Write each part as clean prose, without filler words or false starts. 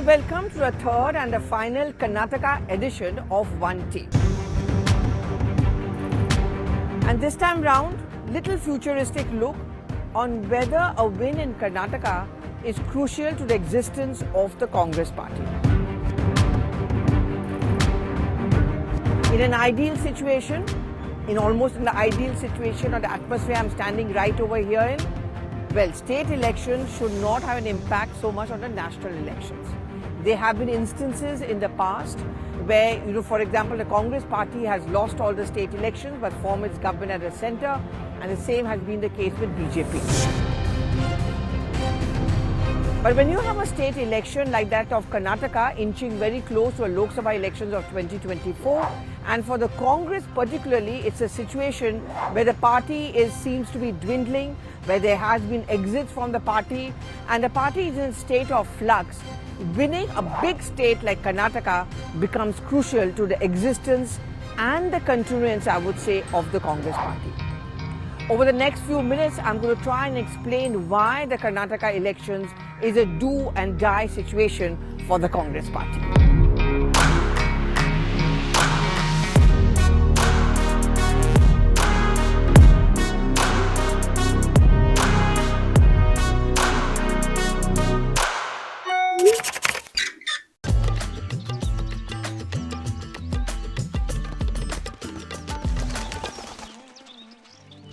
welcome to the third and the final Karnataka edition of One Take. And this time round, little futuristic look on whether a win in Karnataka is crucial to the existence of the Congress party. In an ideal situation, almost in the ideal situation or the atmosphere I'm standing right over here in, well, state elections should not have an impact so much on the national elections. There have been instances in the past where, for example, the Congress party has lost all the state elections but formed its government at the centre, and the same has been the case with BJP. But when you have a state election like that of Karnataka inching very close to a Lok Sabha elections of 2024, and for the Congress particularly, it's a situation where the party seems to be dwindling, where there has been exits from the party, and the party is in a state of flux. Winning a big state like Karnataka becomes crucial to the existence and the continuance, I would say, of the Congress party. Over the next few minutes, I'm going to try and explain why the Karnataka elections is a do and die situation for the Congress party.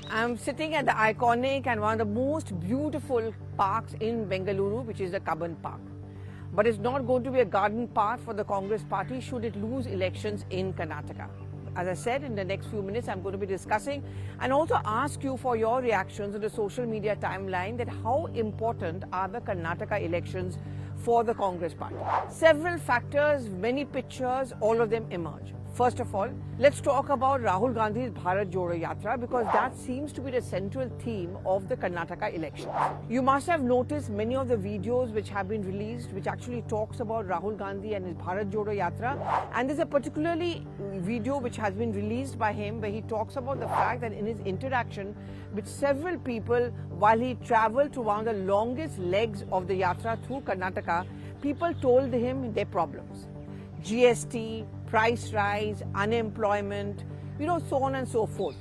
I'm sitting at the iconic and one of the most beautiful parks in Bengaluru, which is the Cubbon Park. But it's not going to be a garden path for the Congress party should it lose elections in Karnataka. As I said, in the next few minutes, I'm going to be discussing and also ask you for your reactions on the social media timeline that how important are the Karnataka elections for the Congress party. Several factors, many pictures, all of them emerge. First of all, let's talk about Rahul Gandhi's Bharat Jodo Yatra because that seems to be the central theme of the Karnataka elections. You must have noticed many of the videos which have been released which actually talks about Rahul Gandhi and his Bharat Jodo Yatra, and there's a particularly video which has been released by him where he talks about the fact that in his interaction with several people while he travelled to one of the longest legs of the Yatra through Karnataka, people told him their problems. GST, price rise, unemployment, so on and so forth.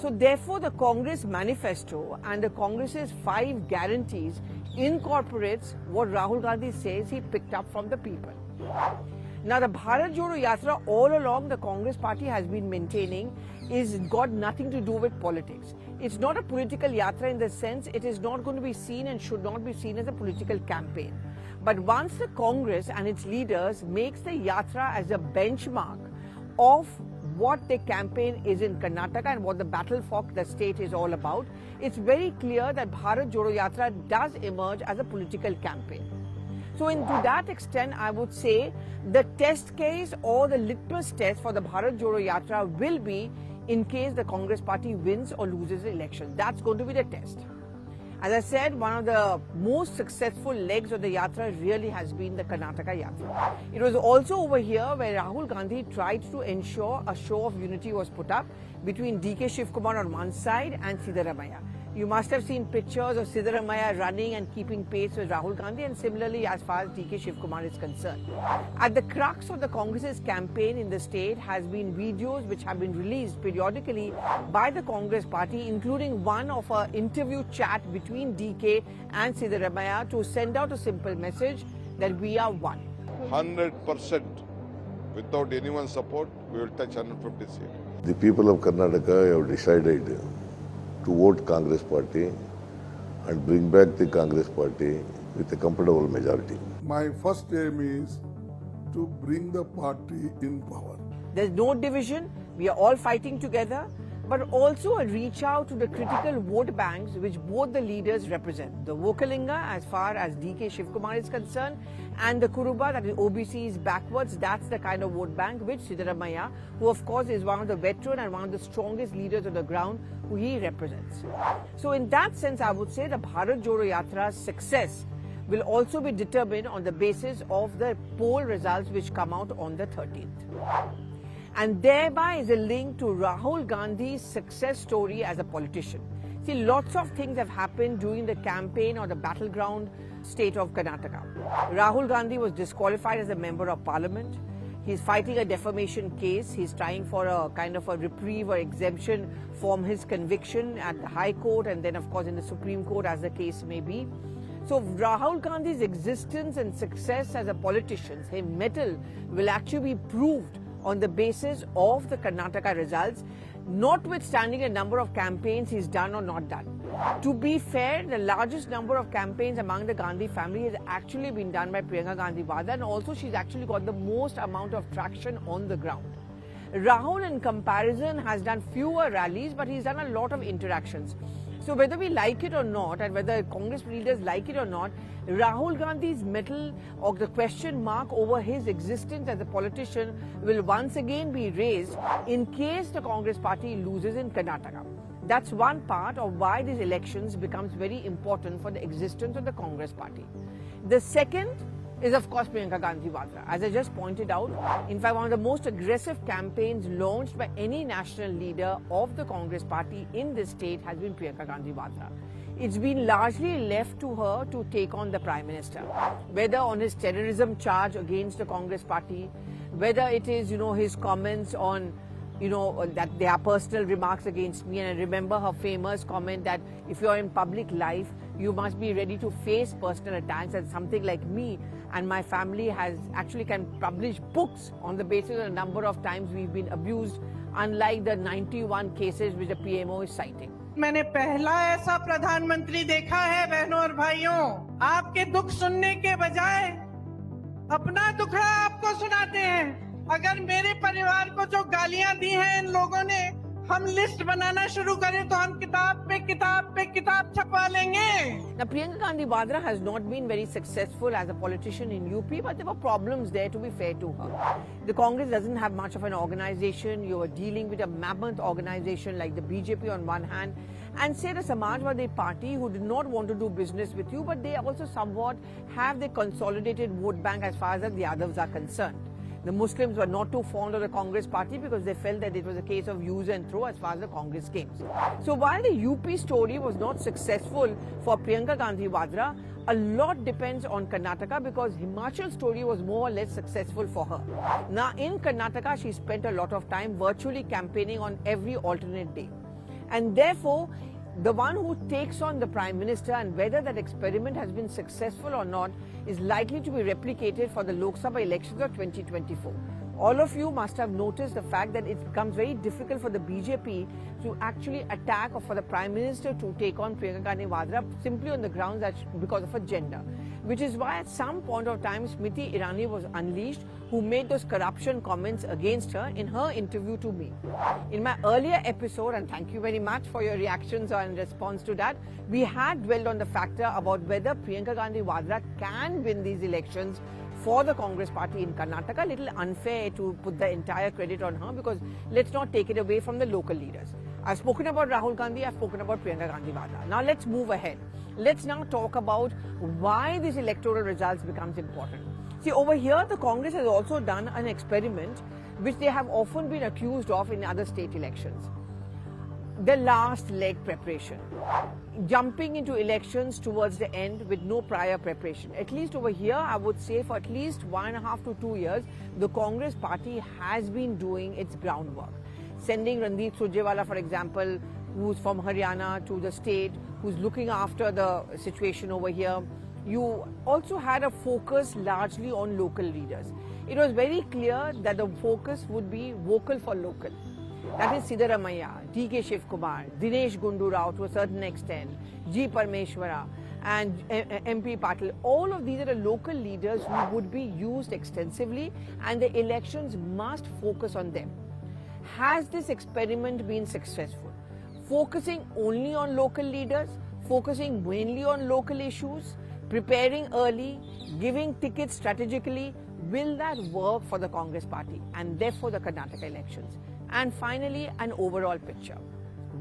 So therefore the Congress manifesto and the Congress's 5 guarantees incorporates what Rahul Gandhi says he picked up from the people. Now the Bharat Jodo Yatra all along the Congress party has been maintaining is got nothing to do with politics. It's not a political yatra in the sense it is not going to be seen and should not be seen as a political campaign. But once the Congress and its leaders makes the yatra as a benchmark of what the campaign is in Karnataka and what the battle for the state is all about, it's very clear that Bharat Jodo Yatra does emerge as a political campaign. So to that extent, I would say the test case or the litmus test for the Bharat Jodo Yatra will be in case the Congress party wins or loses the election. That's going to be the test. As I said, one of the most successful legs of the Yatra really has been the Karnataka Yatra. It was also over here where Rahul Gandhi tried to ensure a show of unity was put up between DK Shivkumar on one side and Siddaramaiah. You must have seen pictures of Siddaramaiah running and keeping pace with Rahul Gandhi, and similarly as far as DK Shivkumar is concerned. At the crux of the Congress's campaign in the state has been videos which have been released periodically by the Congress party, including one of an interview chat between DK and Siddaramaiah to send out a simple message that we are one. 100%. Without anyone's support, we will touch 150 seats. The people of Karnataka have decided to vote Congress party and bring back the Congress party with a comfortable majority. My first aim is to bring the party in power. There's no division, we are all fighting together, but also a reach out to the critical vote banks which both the leaders represent. The Vokalinga as far as DK Shivkumar is concerned, and the Kuruba, that is OBCs backwards, that's the kind of vote bank which Siddaramaiah, who of course is one of the veteran and one of the strongest leaders on the ground, who he represents. So in that sense, I would say the Bharat Jodo Yatra's success will also be determined on the basis of the poll results which come out on the 13th. And thereby is a link to Rahul Gandhi's success story as a politician. See, lots of things have happened during the campaign or the battleground state of Karnataka. Rahul Gandhi was disqualified as a member of parliament. He's fighting a defamation case. He's trying for a kind of a reprieve or exemption from his conviction at the High Court and then, of course, in the Supreme Court, as the case may be. So Rahul Gandhi's existence and success as a politician, his mettle, will actually be proved on the basis of the Karnataka results, notwithstanding a number of campaigns he's done or not done. To be fair, the largest number of campaigns among the Gandhi family has actually been done by Priyanka Gandhi Vadra, and also she's actually got the most amount of traction on the ground. Rahul, in comparison, has done fewer rallies, but he's done a lot of interactions. So whether we like it or not, and whether Congress leaders like it or not, Rahul Gandhi's mettle or the question mark over his existence as a politician will once again be raised in case the Congress party loses in Karnataka. That's one part of why these elections becomes very important for the existence of the Congress party. The second is, of course, Priyanka Gandhi Vadra. As I just pointed out, in fact, one of the most aggressive campaigns launched by any national leader of the Congress party in this state has been Priyanka Gandhi Vadra. It's been largely left to her to take on the Prime Minister, whether on his terrorism charge against the Congress party, whether it is, his comments on that there are personal remarks against me. And I remember her famous comment that if you're in public life, you must be ready to face personal attacks, and something like me and my family can publish books on the basis of the number of times we've been abused, unlike the 91 cases which the PMO is citing. मैंने पहला ऐसा प्रधानमंत्री देखा है बहनों और भाइयों, आपके दुख सुनने के बजाय अपना दुखड़ा आपको सुनाते हैं। अगर मेरे परिवार को जो गालियां दी हैं इन लोगों ने, हम लिस्ट बनाना शुरू करें तो हम किताब पे किताब छपवा लेंगे। Now, Priyanka Gandhi Vadra has not been very successful as a politician in UP, but there were problems there, to be fair to her. The Congress doesn't have much of an organization. You are dealing with a mammoth organization like the BJP on one hand, and say the Samajwadi Party, who did not want to do business with you, but they also somewhat have the consolidated vote bank as far as the Yadavs are concerned. The Muslims were not too fond of the Congress party because they felt that it was a case of use and throw as far as the Congress came. So while the UP story was not successful for Priyanka Gandhi Vadra, a lot depends on Karnataka because Himachal's story was more or less successful for her. Now in Karnataka, she spent a lot of time virtually campaigning on every alternate day. And therefore, the one who takes on the Prime Minister and whether that experiment has been successful or not is likely to be replicated for the Lok Sabha elections of 2024. All of you must have noticed the fact that it becomes very difficult for the BJP to actually attack or for the Prime Minister to take on Priyanka Gandhi Vadra simply on the grounds that because of her gender. Which is why at some point of time Smriti Irani was unleashed, who made those corruption comments against her in her interview to me. In my earlier episode, and thank you very much for your reactions and response to that, we had dwelled on the factor about whether Priyanka Gandhi Vadra can win these elections for the Congress party in Karnataka. A little unfair to put the entire credit on her because let's not take it away from the local leaders. I've spoken about Rahul Gandhi, I've spoken about Priyanka Gandhi Vadra. Now let's move ahead. Let's now talk about why these electoral results becomes important. See, over here the Congress has also done an experiment which they have often been accused of in other state elections. The last leg preparation. Jumping into elections towards the end with no prior preparation. At least over here, I would say for at least 1.5 to 2 years, the Congress party has been doing its groundwork. Sending Randeep Surjewala, for example, who's from Haryana to the state, who's looking after the situation over here. You also had a focus largely on local leaders. It was very clear that the focus would be vocal for local. That is Siddaramaiah, D.K. Shivkumar, Dinesh Gundu Rao to a certain extent, G. Parmeshwara and MP Patil. All of these are the local leaders who would be used extensively and the elections must focus on them. Has this experiment been successful? Focusing only on local leaders, focusing mainly on local issues, preparing early, giving tickets strategically, will that work for the Congress party and therefore the Karnataka elections? And finally, an overall picture.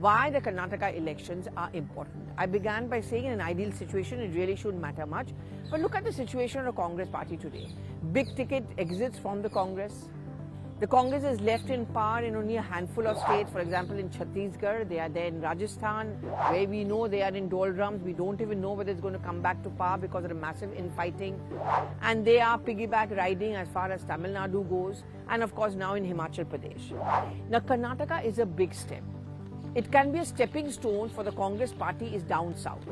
Why the Karnataka elections are important. I began by saying in an ideal situation, it really shouldn't matter much. But look at the situation of the Congress party today. Big ticket exits from the Congress. The Congress is left in power in only a handful of states. For example, in Chhattisgarh, they are there in Rajasthan, where we know they are in doldrums. We don't even know whether it's going to come back to power because of the massive infighting. And they are piggyback riding as far as Tamil Nadu goes, and of course now in Himachal Pradesh. Now, Karnataka is a big step. It can be a stepping stone for the Congress party is down south.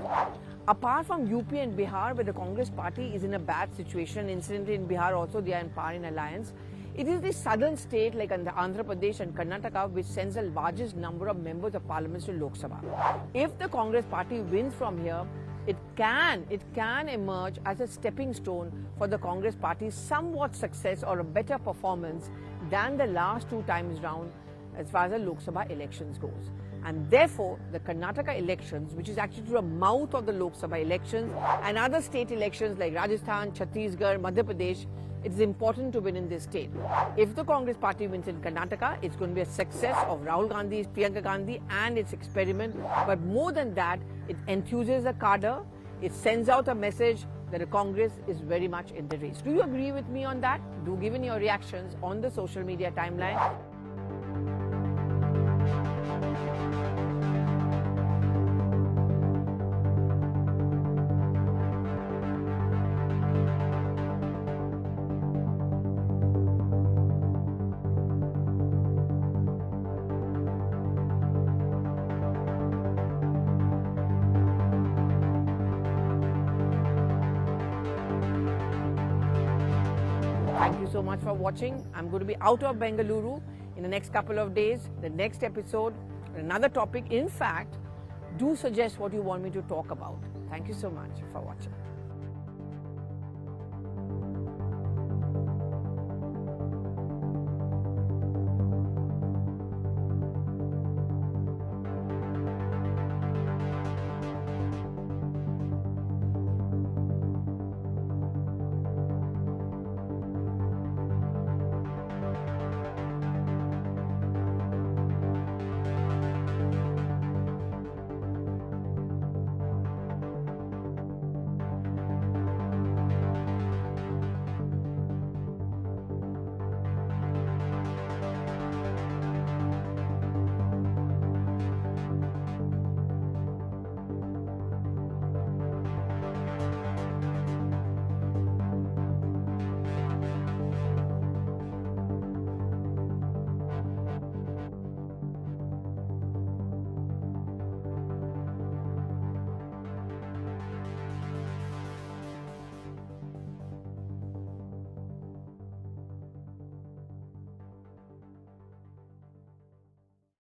Apart from UP and Bihar, where the Congress party is in a bad situation, incidentally in Bihar also they are in power in alliance, it is the southern state like Andhra Pradesh and Karnataka which sends the largest number of members of parliament to Lok Sabha. If the Congress party wins from here, it can emerge as a stepping stone for the Congress party's somewhat success or a better performance than the last two times round as far as the Lok Sabha elections goes. And therefore, the Karnataka elections, which is actually to the mouth of the Lok Sabha elections and other state elections like Rajasthan, Chhattisgarh, Madhya Pradesh, it is important to win in this state. If the Congress party wins in Karnataka, it's going to be a success of Rahul Gandhi, Priyanka Gandhi and its experiment. But more than that, it enthuses the cadre, it sends out a message that the Congress is very much in the race. Do you agree with me on that? Do give in your reactions on the social media timeline. Thank you so much for watching. I'm going to be out of Bengaluru in the next couple of days. The next episode, another topic. In fact, do suggest what you want me to talk about. Thank you so much for watching.